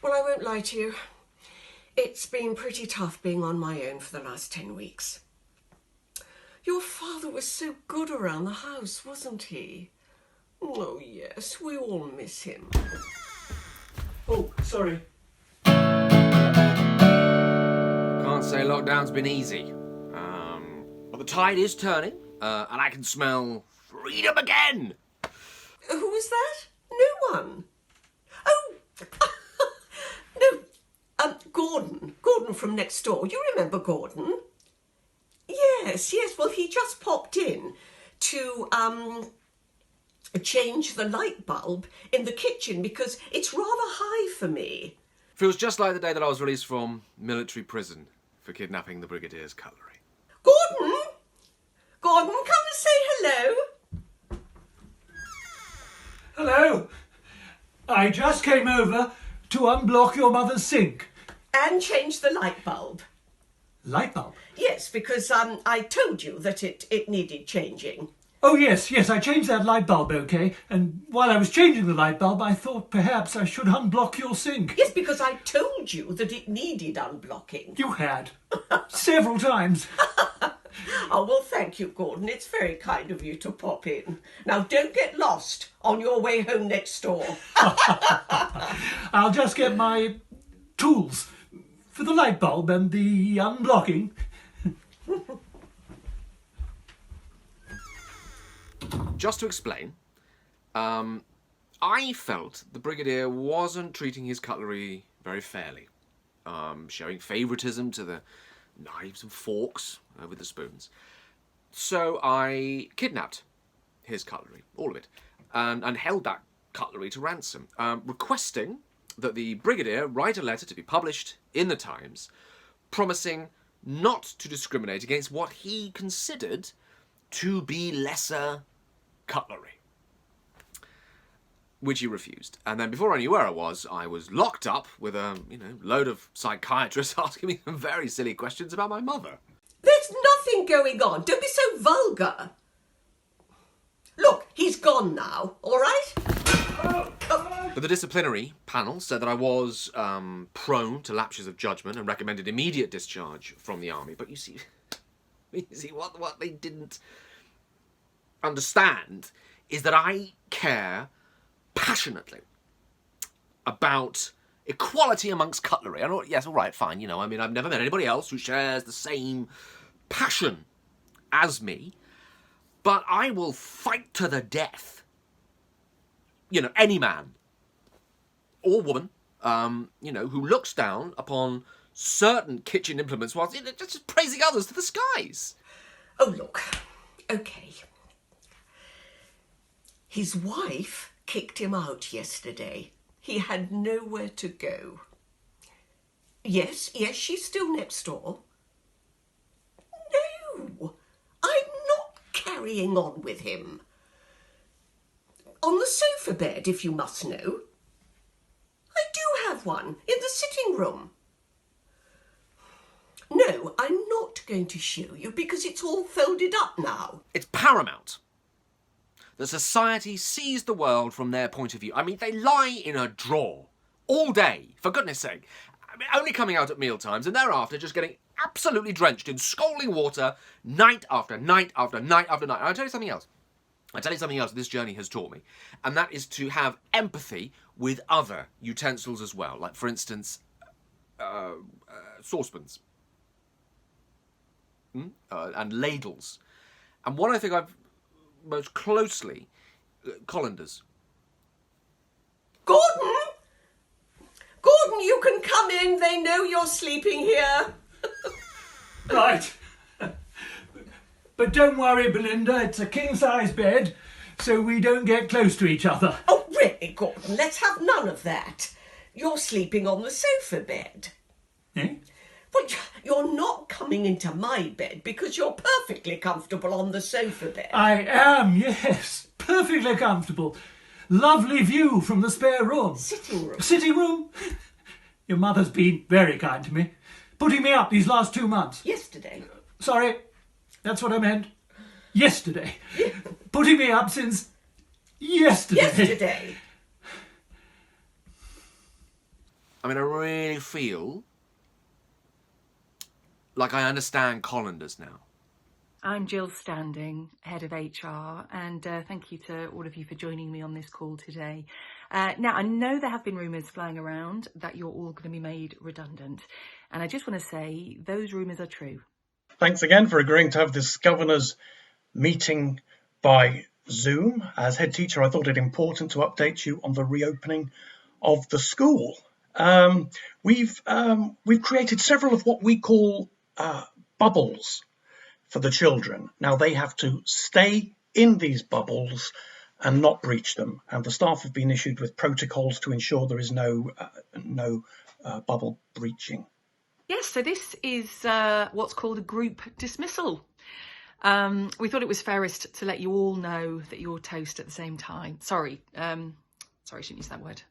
Well, I won't lie to you. It's been pretty tough being on my own for the last 10 weeks. Your father was so good around the house, wasn't he? Oh, yes, we all miss him. Oh, sorry. Can't say lockdown's been easy. But the tide is turning, and I can smell freedom again. Who was that? No one. Oh, no, Gordon. Gordon from next door. You remember Gordon? Yes, well, he just popped in to, change the light bulb in the kitchen because it's rather high for me. Feels just like the day that I was released from military prison for kidnapping the Brigadier's cutlery. Gordon? Gordon, come and say hello. Hello. I just came over to unblock your mother's sink. And change the light bulb. Light bulb? Yes, because I told you that it needed changing. Oh, yes, I changed that light bulb, OK. And while I was changing the light bulb, I thought perhaps I should unblock your sink. Yes, because I told you that it needed unblocking. You had. Several times. Oh, well, thank you, Gordon. It's very kind of you to pop in. Now, don't get lost on your way home next door. I'll just get my tools for the light bulb and the unblocking. Just to explain, I felt the Brigadier wasn't treating his cutlery very fairly, showing favouritism to the knives and forks over the spoons. So I kidnapped his cutlery, all of it, and held that cutlery to ransom, requesting that the Brigadier write a letter to be published in the Times, promising not to discriminate against what he considered to be lesser cutlery, which he refused. And then before I knew where I was locked up with a load of psychiatrists asking me some very silly questions about my mother. There's nothing going on. Don't be so vulgar. Look, he's gone now, all right? But the disciplinary panel said that I was prone to lapses of judgment and recommended immediate discharge from the army. But you see what they didn't understand is that I care passionately about equality amongst cutlery. I know, yes, all right, fine. I've never met anybody else who shares the same passion as me. But I will fight to the death. Any man or woman, who looks down upon certain kitchen implements whilst just praising others to the skies. Oh, look, okay. His wife kicked him out yesterday. He had nowhere to go. Yes, she's still next door. No, I'm not carrying on with him. On the sofa bed, if you must know. I do have one in the sitting room. No, I'm not going to show you because it's all folded up now. It's paramount that society sees the world from their point of view. They lie in a drawer all day, for goodness sake. Only coming out at meal times and thereafter just getting absolutely drenched in scalding water night after night after night after night. And I'll tell you something else. This journey has taught me, and that is to have empathy with other utensils as well. Like, for instance, saucepans and ladles. And what I think I've most closely, colanders. Gordon! Gordon, you can come in. They know you're sleeping here. Right. But don't worry, Belinda, it's a king-size bed, so we don't get close to each other. Oh, really, Gordon? Let's have none of that. You're sleeping on the sofa bed. Eh? Well, you're not coming into my bed because you're perfectly comfortable on the sofa bed. I am, yes. Perfectly comfortable. Lovely view from the spare room. Sitting room. Sitting room? Your mother's been very kind to me. Putting me up these last 2 months. Yesterday. Sorry, that's what I meant. Yesterday. Putting me up since yesterday. Yesterday. I mean, I really feel like I understand colanders now. I'm Jill Standing, Head of HR, and thank you to all of you for joining me on this call today. Now, I know there have been rumours flying around that you're all going to be made redundant, and I just want to say those rumours are true. Thanks again for agreeing to have this governor's meeting by Zoom. As head teacher, I thought it important to update you on the reopening of the school. We've created several of what we call bubbles for the children. Now they have to stay in these bubbles and not breach them. And the staff have been issued with protocols to ensure there is no bubble breaching. Yes, so this is what's called a group dismissal. We thought it was fairest to let you all know that you're toast at the same time. Sorry, I shouldn't use that word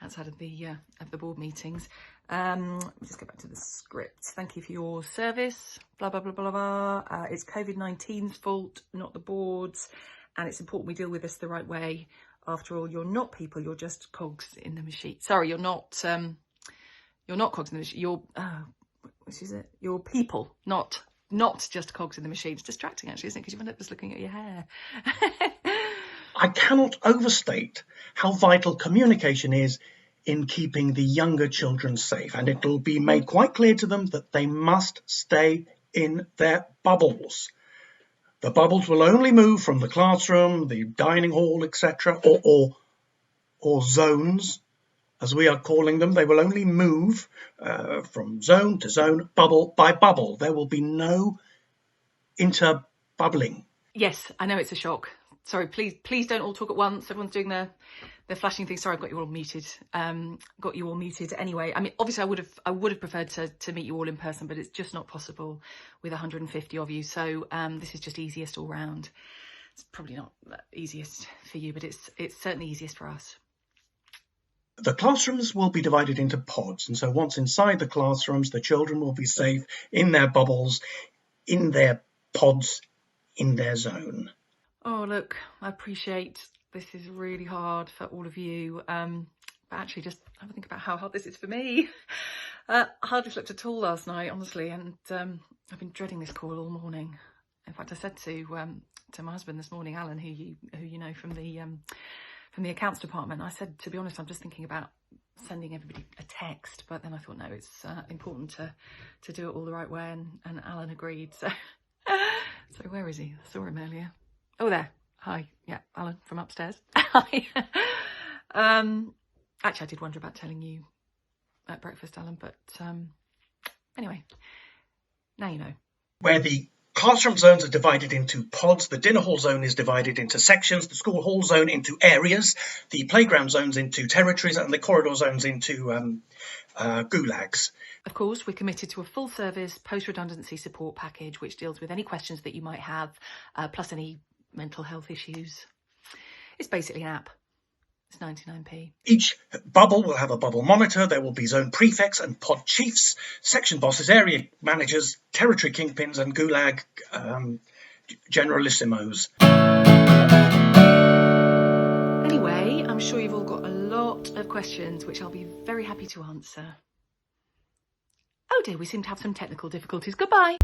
outside of the board meetings. Let me just get back to the script. Thank you for your service. Blah, blah, blah, blah, blah. It's COVID-19's fault, not the board's. And it's important we deal with this the right way. After all, you're not people, you're just cogs in the machine. Sorry, you're not cogs in the machine. You're people, not just cogs in the machine. It's distracting, actually, isn't it? Because you end up just looking at your hair. I cannot overstate how vital communication is in keeping the younger children safe, and it will be made quite clear to them that they must stay in their bubbles. The bubbles will only move from the classroom, the dining hall, etc., or zones, as we are calling them. They will only move from zone to zone, bubble by bubble. There will be no interbubbling. Yes, I know it's a shock. Sorry, please don't all talk at once. Everyone's doing their flashing thing. Sorry, I've got you all muted. Anyway. I mean, obviously, I would have preferred to meet you all in person, but it's just not possible with 150 of you. So this is just easiest all round. It's probably not the easiest for you, but it's certainly easiest for us. The classrooms will be divided into pods, and so once inside the classrooms, the children will be safe in their bubbles, in their pods, in their zone. Oh, look, I appreciate this is really hard for all of you. But actually, just have a think about how hard this is for me. I hardly slept at all last night, honestly, and I've been dreading this call all morning. In fact, I said to my husband this morning, Alan, who you know from the accounts department, I said, to be honest, I'm just thinking about sending everybody a text, but then I thought, no, it's important to do it all the right way, and Alan agreed. So where is he? I saw him earlier. Oh, there. Hi. Yeah, Alan from upstairs. Hi. Actually, I did wonder about telling you at breakfast, Alan, but anyway, now you know. Where the classroom zones are divided into pods, the dinner hall zone is divided into sections, the school hall zone into areas, the playground zones into territories, and the corridor zones into gulags. Of course, we're committed to a full service post-redundancy support package which deals with any questions that you might have, plus any mental health issues. It's basically an app. It's 99p. Each bubble will have a bubble monitor. There will be zone prefects and pod chiefs, section bosses, area managers, territory kingpins, and gulag generalissimos. Anyway, I'm sure you've all got a lot of questions which I'll be very happy to answer. Oh dear, we seem to have some technical difficulties. Goodbye.